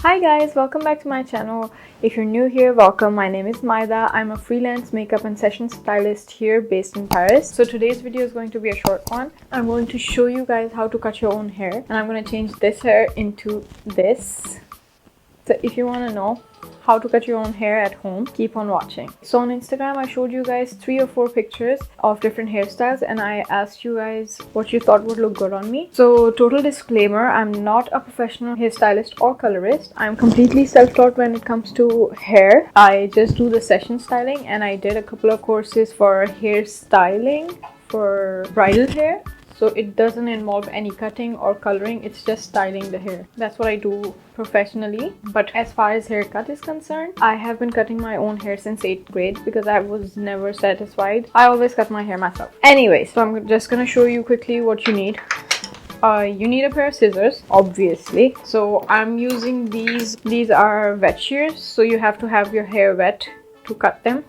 Hi guys, welcome back to my channel. If you're new here, welcome. My name is Mydah. I'm a freelance makeup and session stylist here based in Paris. So today's video is going to be a short one. I'm going to show you guys how to cut your own hair, and I'm going to change this hair into this. So if you want to know how to cut your own hair at home, keep on watching. So on Instagram, I showed you guys 3 or 4 pictures of different hairstyles, and I asked you guys what you thought would look good on me. So total disclaimer, I'm not a professional hairstylist or colorist. I'm completely self-taught when it comes to hair. I just do the session styling, and I did a couple of courses for hairstyling for bridal hair. So it doesn't involve any cutting or coloring, it's just styling the hair. That's what I do professionally. But as far as haircut is concerned, I have been cutting my own hair since 8th grade because I was never satisfied. I always cut my hair myself. Anyway, so I'm just gonna show you quickly what you need. You need a pair of scissors, obviously. So I'm using these. These are wet shears, so you have to have your hair wet to cut them.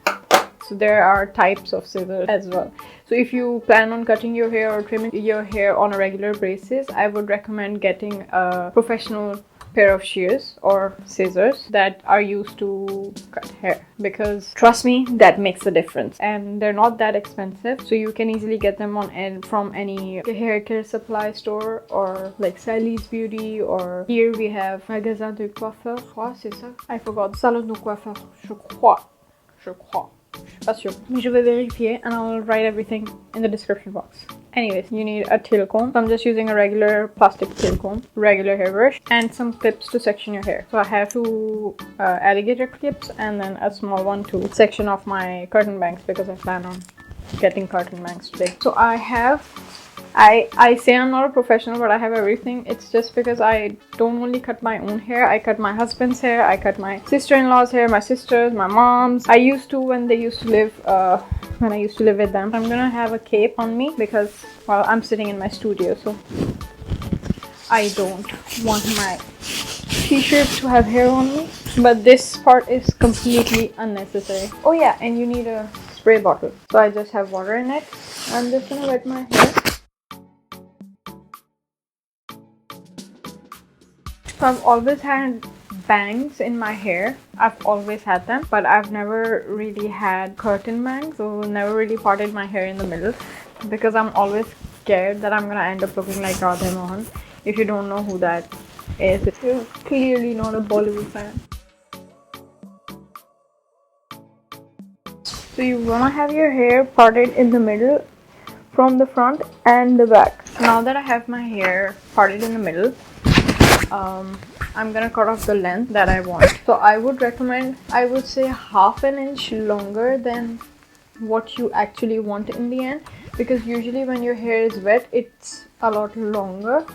So there are types of scissors as well. So if you plan on cutting your hair or trimming your hair on a regular basis, I would recommend getting a professional pair of shears or scissors that are used to cut hair, because trust me, that makes a difference, and they're not that expensive, so you can easily get them from any hair care supply store or like Sally's Beauty, or here we have Magasin de Coiffeur. C'est ça? I forgot. Salon de Coiffeur. Je crois. Pas sûr. Je vais vérifier and I'll write everything in the description box. Anyways, you need a tail comb. So I'm just using a regular plastic tail comb, regular hairbrush, and some clips to section your hair. So I have 2 alligator clips and then a small one to section off my curtain bangs because I plan on getting curtain bangs today. So I say I'm not a professional, but I have everything. It's just because I don't only cut my own hair. I cut my husband's hair, I cut my sister-in-law's hair, my sister's, my mom's. I used to when they used to live, when I used to live with them. I'm gonna have a cape on me because, well, I'm sitting in my studio, so I don't want my t-shirt to have hair on me. But this part is completely unnecessary. Oh yeah, and you need a spray bottle. So I just have water in it. I'm just gonna wet my hair. So I've always had bangs in my hair. I've always had them, but I've never really had curtain bangs, so never really parted my hair in the middle because I'm always scared that I'm gonna end up looking like Radha Mohan. If you don't know who that is, you're clearly not a Bollywood fan. So you wanna have your hair parted in the middle from the front and the back. Now that I have my hair parted in the middle, I'm gonna cut off the length that I want. So I would recommend, I would say, half an inch longer than what you actually want in the end, because usually when your hair is wet it's a lot longer,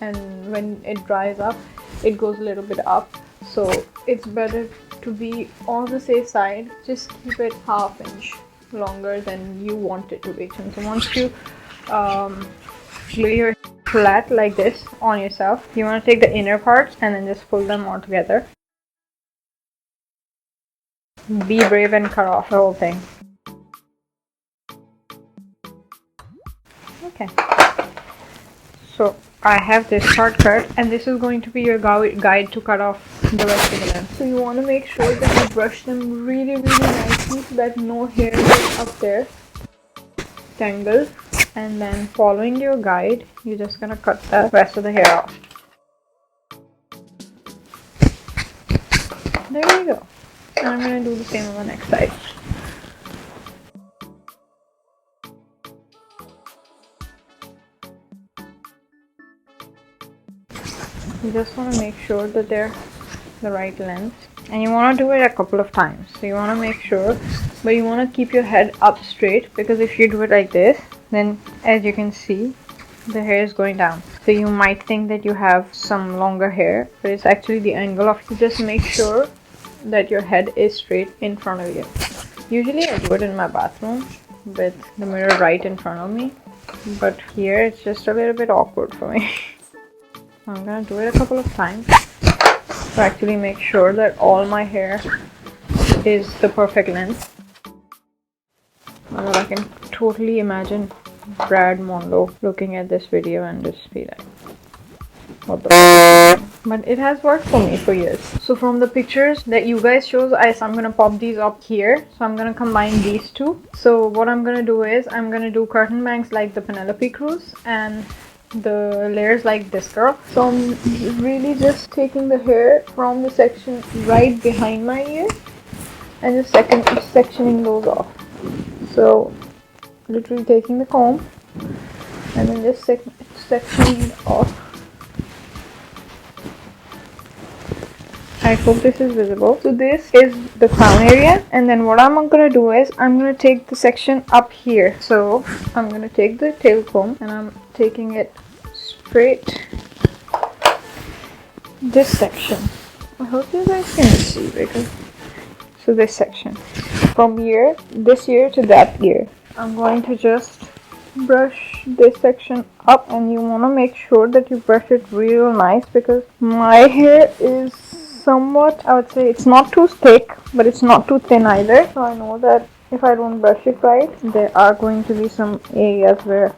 and when it dries up it goes a little bit up. So it's better to be on the safe side. Just keep it half inch longer than you want it to be. So once you lay your flat like this on yourself, you want to take the inner parts and then just pull them all together. Be brave and cut off the whole thing. Okay, so I have this part cut, and this is going to be your guide to cut off the rest of the length. So you want to make sure that you brush them really nicely so that no hair is up there tangled. And then following your guide, you're just gonna cut the rest of the hair off. There you go. And I'm gonna do the same on the next side. You just want to make sure that they're the right length, and you want to do it a couple of times. So you want to make sure, but you want to keep your head up straight, because if you do it like this, then as you can see, the hair is going down. So you might think that you have some longer hair, but it's actually the angle of it. Just make sure that your head is straight in front of you. Usually I do it in my bathroom with the mirror right in front of me, but here it's just a little bit awkward for me. I'm gonna do it a couple of times to actually make sure that all my hair is the perfect length. Well, I can totally imagine Brad Mondo looking at this video and just be like, what the but it has worked for me for years. So from the pictures that you guys chose, I'm gonna pop these up here. So I'm gonna combine these two. So what I'm gonna do is I'm gonna do curtain bangs like the Penelope Cruz and the layers like this girl. So I'm really just taking the hair from the section right behind my ear and just sectioning those off. So literally taking the comb and then just sectioning it off. I hope this is visible. So this is the crown area, and then what I'm gonna do is I'm gonna take the section up here. So I'm gonna take the tail comb and I'm taking it straight this section. I hope you guys can see because so this section from this ear to that ear. I'm going to just brush this section up, and you want to make sure that you brush it real nice because my hair is somewhat, I would say, it's not too thick but it's not too thin either. So I know that if I don't brush it right, there are going to be some areas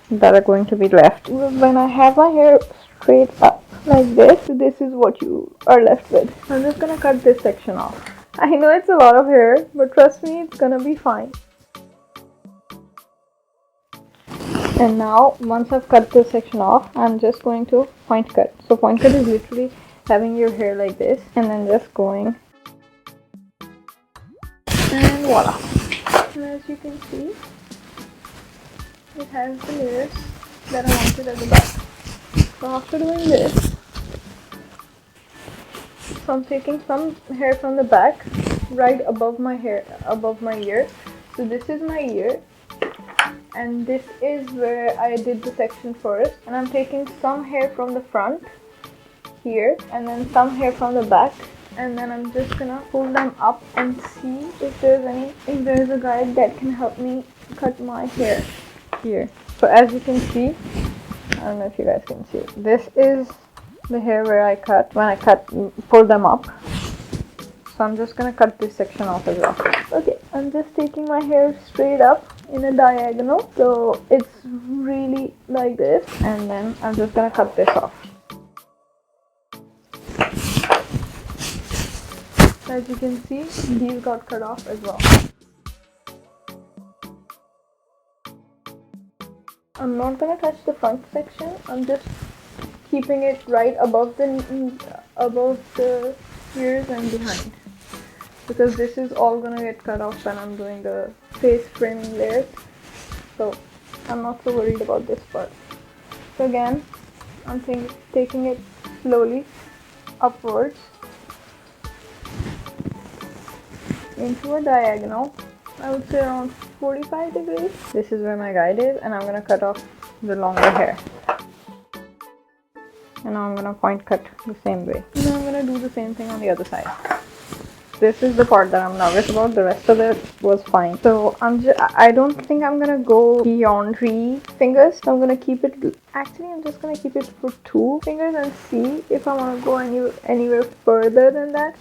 that are going to be left. When I have my hair straight up like this is what you are left with. I'm just gonna cut this section off. I know it's a lot of hair, but trust me, it's gonna be fine. And now once I've cut this section off, I'm just going to point cut. So point cut is literally having your hair like this and then just going, and voila. And as you can see, it has the layers that I wanted at the back. So after doing this, so I'm taking some hair from the back right above my ear. So this is my ear and this is where I did the section first, and I'm taking some hair from the front here and then some hair from the back, and then I'm just gonna pull them up and see if there's a guide that can help me cut my hair here. So as you can see, I don't know if you guys can see, this is the hair where I cut when I pull them up. So I'm just gonna cut this section off as well. Okay, I'm just taking my hair straight up in a diagonal, so it's really like this, and then I'm just gonna cut this off. As you can see, these got cut off as well. I'm not gonna touch the front section. I'm just keeping it right above the ears and behind, because this is all gonna get cut off when I'm doing the face framing layers. So I'm not so worried about this part. So again, I'm taking it slowly upwards into a diagonal. I would say around 45 degrees. This is where my guide is, and I'm gonna cut off the longer hair. And now I'm gonna point cut the same way. Now I'm gonna do the same thing on the other side. This is the part that I'm nervous about. The rest of it was fine. So I don't think I'm gonna go beyond 3 fingers. So I'm gonna keep it, actually I'm just gonna keep it for 2 fingers and see if I wanna go anywhere further than that.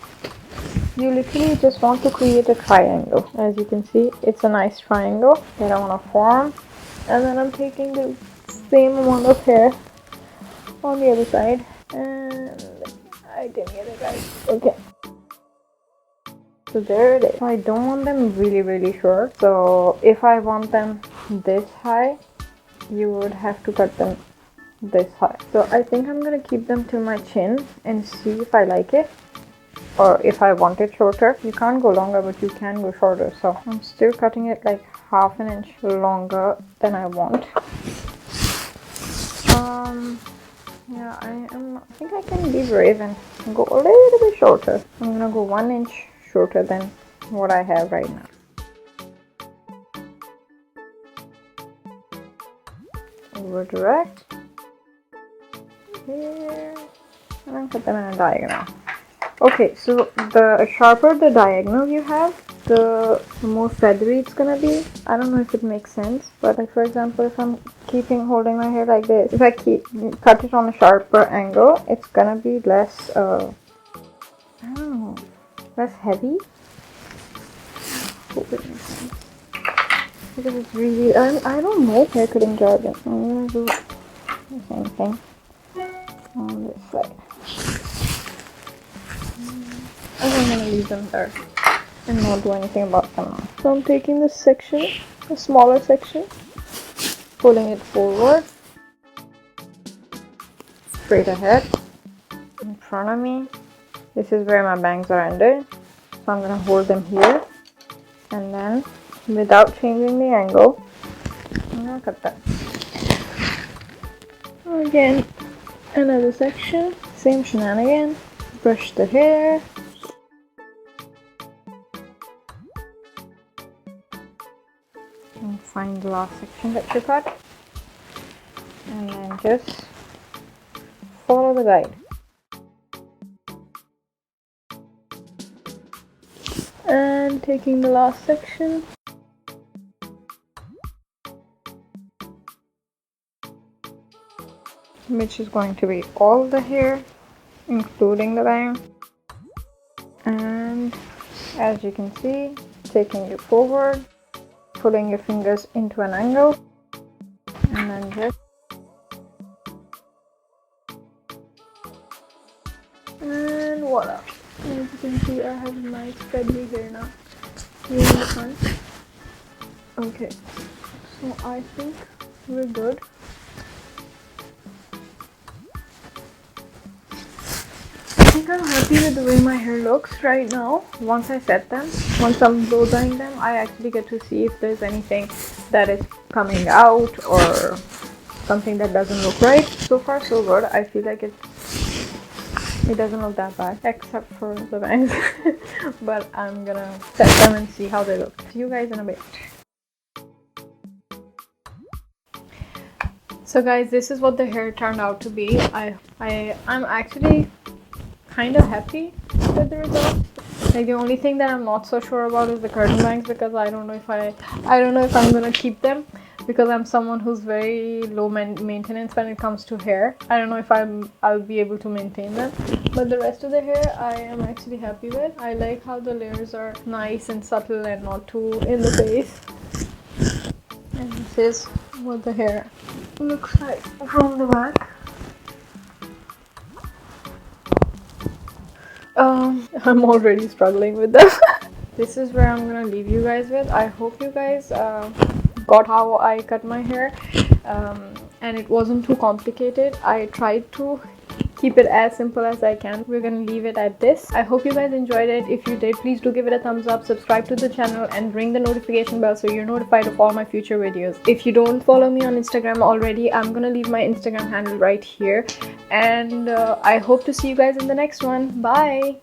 You literally just want to create a triangle. As you can see, it's a nice triangle that I want to form. And then I'm taking the same amount of hair on the other side. And I didn't get it right. Okay. So there it is. I don't want them really short. So if I want them this high, you would have to cut them this high. So I think I'm going to keep them till my chin and see if I like it. Or if I want it shorter. You can't go longer, but you can go shorter. So I'm still cutting it like half an inch longer than I want. Yeah, I think I can be brave and go a little bit shorter. I'm gonna go 1 inch shorter than what I have right now. Over direct here, and then cut them in a diagonal. Okay, so the sharper the diagonal you have, the more feathery it's gonna be. I don't know if it makes sense, but like for example, if I'm holding my hair like this, if I cut it on a sharper angle, it's gonna be less, I don't know, less heavy. Hope it makes sense. Because it's really, I don't know hair cutting jargon. I'm gonna do the same thing on this side. and I'm gonna leave them there and not do anything about them now. So I'm taking this section, a smaller section, pulling it forward, straight ahead, in front of me. This is where my bangs are ended, so I'm gonna hold them here, and then without changing the angle, I'm gonna cut that. Again, another section, same shenanigan. Brush the hair. And find the last section that you cut. And then just follow the guide. And taking the last section. Which is going to be all the hair, including the bang. And as you can see, taking it forward, pulling your fingers into an angle, and then just, and voila. As you can see, I have nice feathery hair now here in the front. Okay, so I think we're good. I think I'm happy with the way my hair looks right now. Once I set them, once I'm blow drying them, I actually get to see if there's anything that is coming out or something that doesn't look right. So far so good. I feel like it doesn't look that bad, except for the bangs. But I'm gonna set them and see how they look. See you guys in a bit. So guys, this is what the hair turned out to be. I'm actually kind of happy with the result. Like, the only thing that I'm not so sure about is the curtain bangs, because I don't know if I'm gonna keep them, because I'm someone who's very low maintenance when it comes to hair. I don't know if I'll be able to maintain them. But the rest of the hair I am actually happy with. I like how the layers are nice and subtle and not too in the face. And this is what the hair looks like from the back. I'm already struggling with them. This is where I'm gonna leave you guys with. I hope you guys got how I cut my hair, and it wasn't too complicated. I tried to keep it as simple as I can. We're gonna leave it at this. I hope you guys enjoyed it. If you did, please do give it a thumbs up, subscribe to the channel, and ring the notification bell so you're notified of all my future videos. If you don't follow me on Instagram already, I'm gonna leave my Instagram handle right here. And I hope to see you guys in the next one. Bye.